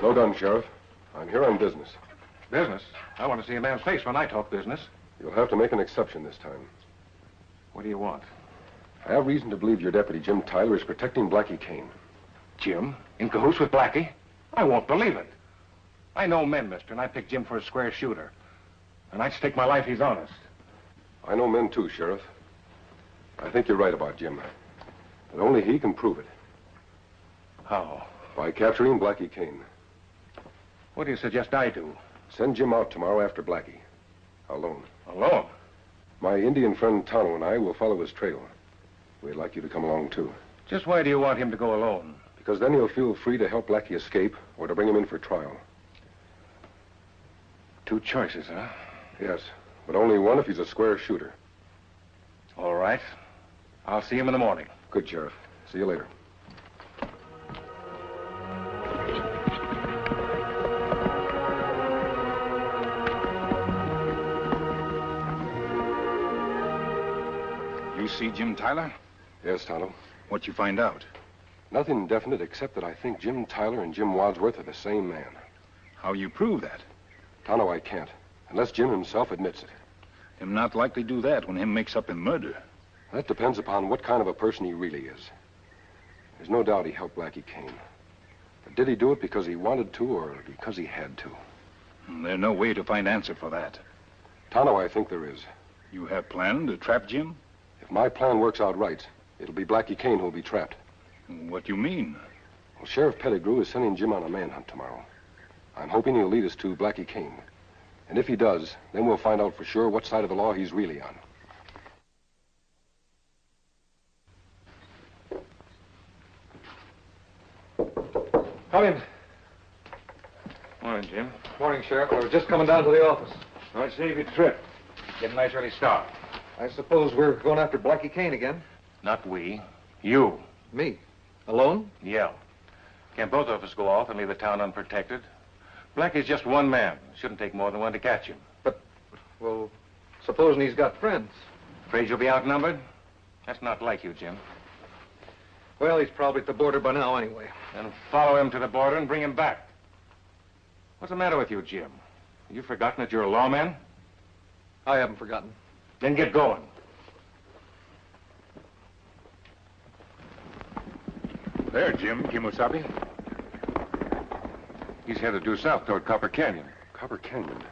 No gun, Sheriff. I'm here on business. Business? I want to see a man's face when I talk business. You'll have to make an exception this time. What do you want? I have reason to believe your deputy, Jim Tyler, is protecting Blackie Kane. Jim? In cahoots with Blackie? I won't believe it. I know men, mister, and I picked Jim for a square shooter. And I'd stake my life he's honest. I know men too, Sheriff. I think you're right about Jim. But only he can prove it. How? By capturing Blackie Kane. What do you suggest I do? Send Jim out tomorrow after Blackie. Alone. Alone? My Indian friend Tonto and I will follow his trail. We'd like you to come along, too. Just why do you want him to go alone? Because then he'll feel free to help Blackie escape or to bring him in for trial. Two choices, huh? Yes, but only one if he's a square shooter. All right. I'll see him in the morning. Good, Sheriff. See you later. You see Jim Tyler? Yes, Tonto. What'd you find out? Nothing definite except that I think Jim Tyler and Jim Wadsworth are the same man. How you prove that? Tonto, I can't. Unless Jim himself admits it. Him not likely do that when him makes up in murder. That depends upon what kind of a person he really is. There's no doubt he helped Blackie Kane. But did he do it because he wanted to or because he had to? There's no way to find answer for that. Tonto, I think there is. You have planned to trap Jim? If my plan works out right, it'll be Blackie Kane who'll be trapped. What do you mean? Well, Sheriff Pettigrew is sending Jim on a manhunt tomorrow. I'm hoping he'll lead us to Blackie Kane. And if he does, then we'll find out for sure what side of the law he's really on. Come in. Morning, Jim. Morning, Sheriff. I was just coming down to the office. I'll save you the trip. Get a nice early start. I suppose we're going after Blackie Kane again. Not we. You. Me? Alone? Yeah. Can't both of us go off and leave the town unprotected? Blackie's just one man. Shouldn't take more than one to catch him. But, well, supposing he's got friends. Afraid you'll be outnumbered? That's not like you, Jim. Well, he's probably at the border by now anyway. Then follow him to the border and bring him back. What's the matter with you, Jim? Have you forgotten that you're a lawman? I haven't forgotten. Then get going. There, Jim. Kimosabe. He's headed due south toward Copper Canyon. Copper Canyon?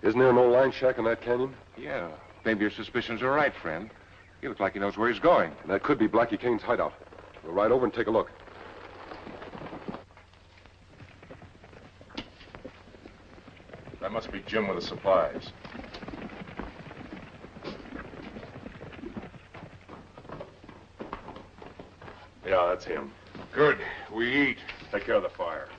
Isn't there no line shack in that canyon? Yeah. Maybe your suspicions are right, friend. He looks like he knows where he's going. And that could be Blackie Kane's hideout. We'll ride over and take a look. That must be Jim with the supplies. Yeah, that's him. Good. We eat. Take care of the fire.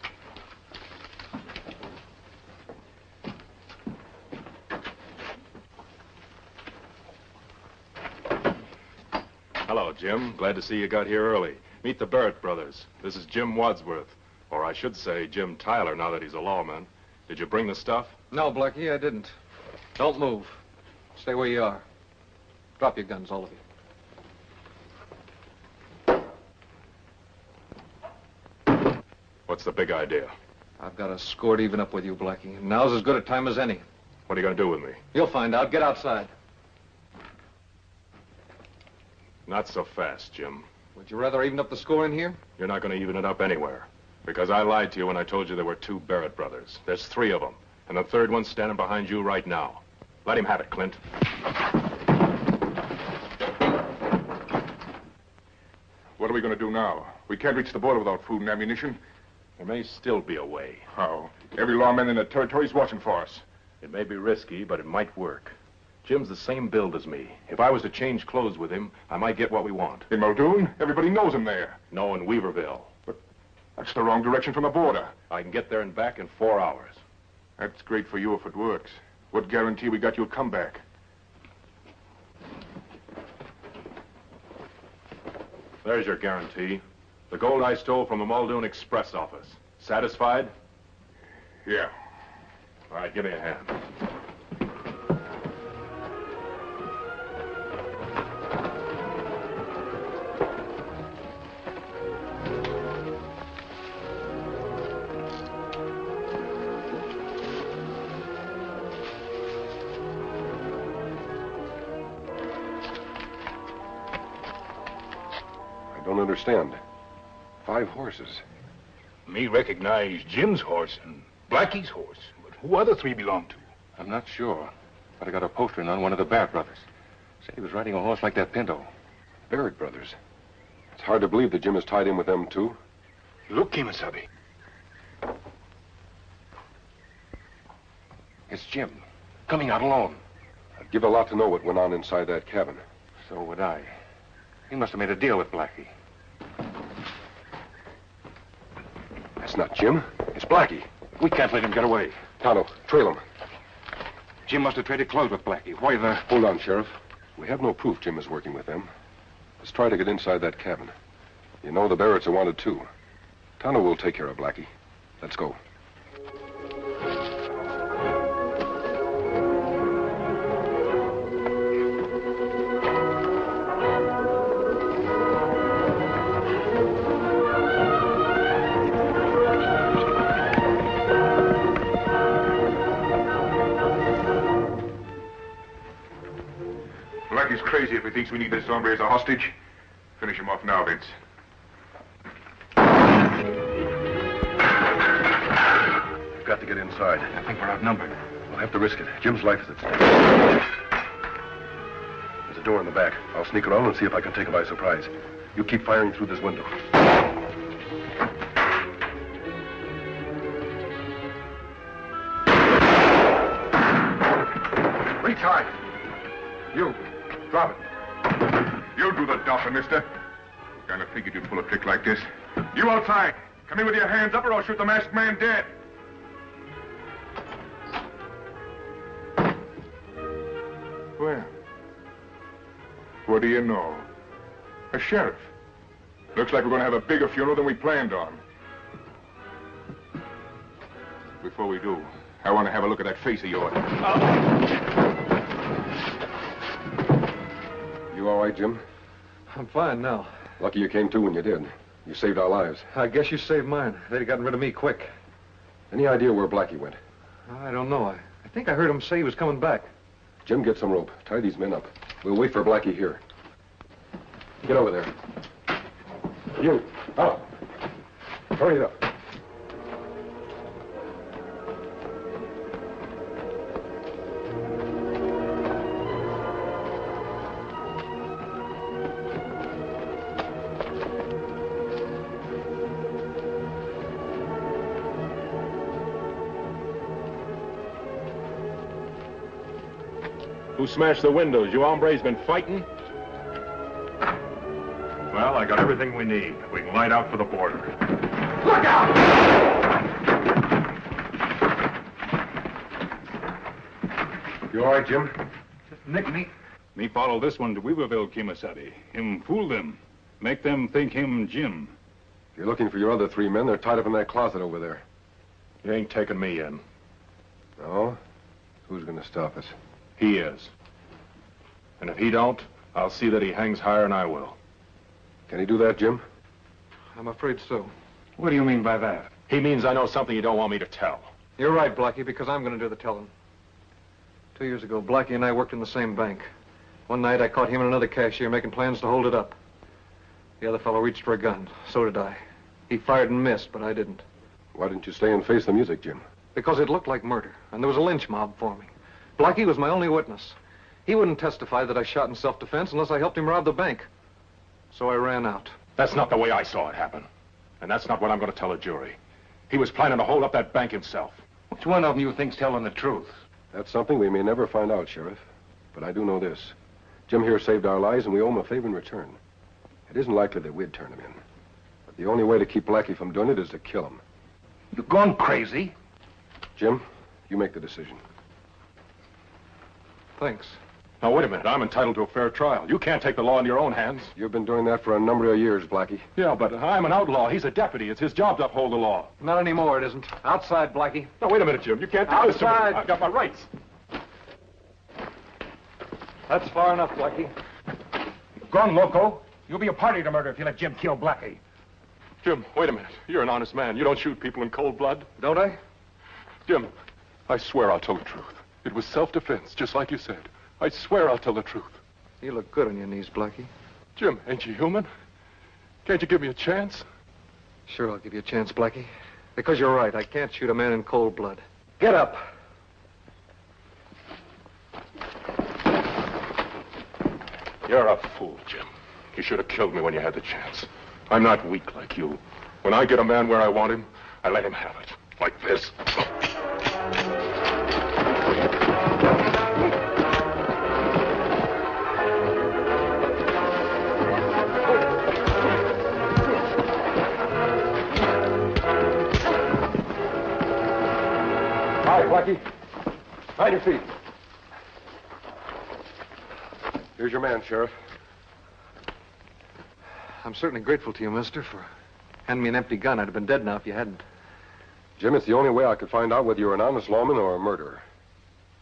Hello, Jim. Glad to see you got here early. Meet the Barrett brothers. This is Jim Wadsworth. Or I should say Jim Tyler, now that he's a lawman. Did you bring the stuff? No, Blackie, I didn't. Don't move. Stay where you are. Drop your guns, all of you. What's the big idea? I've got a score to even up with you, Blackie. Now's as good a time as any. What are you going to do with me? You'll find out. Get outside. Not so fast, Jim. Would you rather even up the score in here? You're not going to even it up anywhere. Because I lied to you when I told you there were two Barrett brothers. There's three of them. And the third one's standing behind you right now. Let him have it, Clint. What are we going to do now? We can't reach the border without food and ammunition. There may still be a way. How? Every lawman in the territory's watching for us. It may be risky, but it might work. Jim's the same build as me. If I was to change clothes with him, I might get what we want. In Muldoon, everybody knows him there. No, in Weaverville. That's the wrong direction from the border. I can get there and back in 4 hours. That's great for you if it works. What guarantee we got you'll come back? There's your guarantee. The gold I stole from the Muldoon Express office. Satisfied? Yeah. All right, give me a hand. I don't understand. 5 horses. Me recognize Jim's horse and Blackie's horse, but who other 3 belong to? I'm not sure, but I got a poster on one of the Barrett brothers. Said he was riding a horse like that Pinto. Barrett brothers. It's hard to believe that Jim is tied in with them, too. Look, Kimasabi. It's Jim, coming out alone. I'd give a lot to know what went on inside that cabin. So would I. He must have made a deal with Blackie. That's not Jim. It's Blackie. We can't let him get away. Tonto, trail him. Jim must have traded clothes with Blackie. Why the... Hold on, Sheriff. We have no proof Jim is working with them. Let's try to get inside that cabin. You know the Barretts are wanted, too. Tonto will take care of Blackie. Let's go. Blackie's crazy if he thinks we need this hombre as a hostage. Finish him off now, Vince. We've got to get inside. I think we're outnumbered. We'll have to risk it. Jim's life is at stake. There's a door in the back. I'll sneak around and see if I can take him by surprise. You keep firing through this window. Retard! You, drop it. You'll do the dolphin, mister. Kind of figured you'd pull a trick like this. You outside. Come in with your hands up or I'll shoot the masked man dead. Well, what do you know? A sheriff. Looks like we're going to have a bigger funeral than we planned on. Before we do, I want to have a look at that face of yours. You all right, Jim? I'm fine now. Lucky you came to when you did. You saved our lives. I guess you saved mine. They'd have gotten rid of me quick. Any idea where Blackie went? I don't know. I think I heard him say he was coming back. Jim, get some rope. Tie these men up. We'll wait for Blackie here. Get over there. You, out. Hurry it up. Who smashed the windows? You hombres been fighting? Well, I got everything we need. We can light out for the border. Look out! You all right, Jim? Nick, me follow this one to Weaverville, Kimasabi. Him fool them. Make them think him Jim. If you're looking for your other 3 men, they're tied up in that closet over there. You ain't taking me in. No? Who's going to stop us? He is. And if he don't, I'll see that he hangs higher than I will. Can he do that, Jim? I'm afraid so. What do you mean by that? He means I know something you don't want me to tell. You're right, Blackie, because I'm going to do the telling. 2 years ago, Blackie and I worked in the same bank. One night, I caught him and another cashier making plans to hold it up. The other fellow reached for a gun. So did I. He fired and missed, but I didn't. Why didn't you stay and face the music, Jim? Because it looked like murder, and there was a lynch mob forming. Blackie was my only witness. He wouldn't testify that I shot in self-defense unless I helped him rob the bank. So I ran out. That's not the way I saw it happen. And that's not what I'm going to tell a jury. He was planning to hold up that bank himself. Which one of them you think's telling the truth? That's something we may never find out, Sheriff. But I do know this. Jim here saved our lives, and we owe him a favor in return. It isn't likely that we'd turn him in. But the only way to keep Blackie from doing it is to kill him. You gone crazy? Jim, you make the decision. Thanks. Now, wait a minute. I'm entitled to a fair trial. You can't take the law into your own hands. You've been doing that for a number of years, Blackie. Yeah, but I'm an outlaw. He's a deputy. It's his job to uphold the law. Not anymore, it isn't. Outside, Blackie. Now, wait a minute, Jim. You can't do this to me. Outside. I've got my rights. That's far enough, Blackie. Gone, loco. You'll be a party to murder if you let Jim kill Blackie. Jim, wait a minute. You're an honest man. You don't shoot people in cold blood. Don't I? Jim, I swear I'll tell the truth. It was self-defense, just like you said. I swear I'll tell the truth. You look good on your knees, Blackie. Jim, ain't you human? Can't you give me a chance? Sure, I'll give you a chance, Blackie. Because you're right, I can't shoot a man in cold blood. Get up. You're a fool, Jim. You should have killed me when you had the chance. I'm not weak like you. When I get a man where I want him, I let him have it. Like this. Hi, Blackie. On your feet. Here's your man, Sheriff. I'm certainly grateful to you, mister, for handing me an empty gun. I'd have been dead now if you hadn't. Jim, it's the only way I could find out whether you're an honest lawman or a murderer.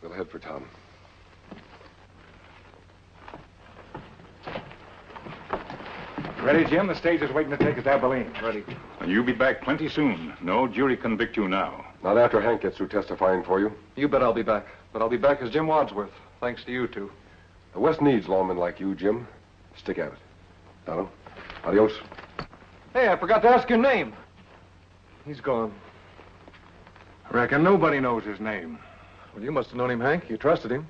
We'll head for town. Ready, Jim? The stage is waiting to take us to Abilene. Ready. And you'll be back plenty soon. No jury convict you now. Not after Hank gets through testifying for you. You bet I'll be back. But I'll be back as Jim Wadsworth, thanks to you two. The West needs lawmen like you, Jim. Stick at it. Donald, adios. Hey, I forgot to ask your name. He's gone. I reckon nobody knows his name. Well, you must have known him, Hank. You trusted him.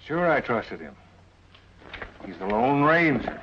Sure, I trusted him. He's the Lone Ranger.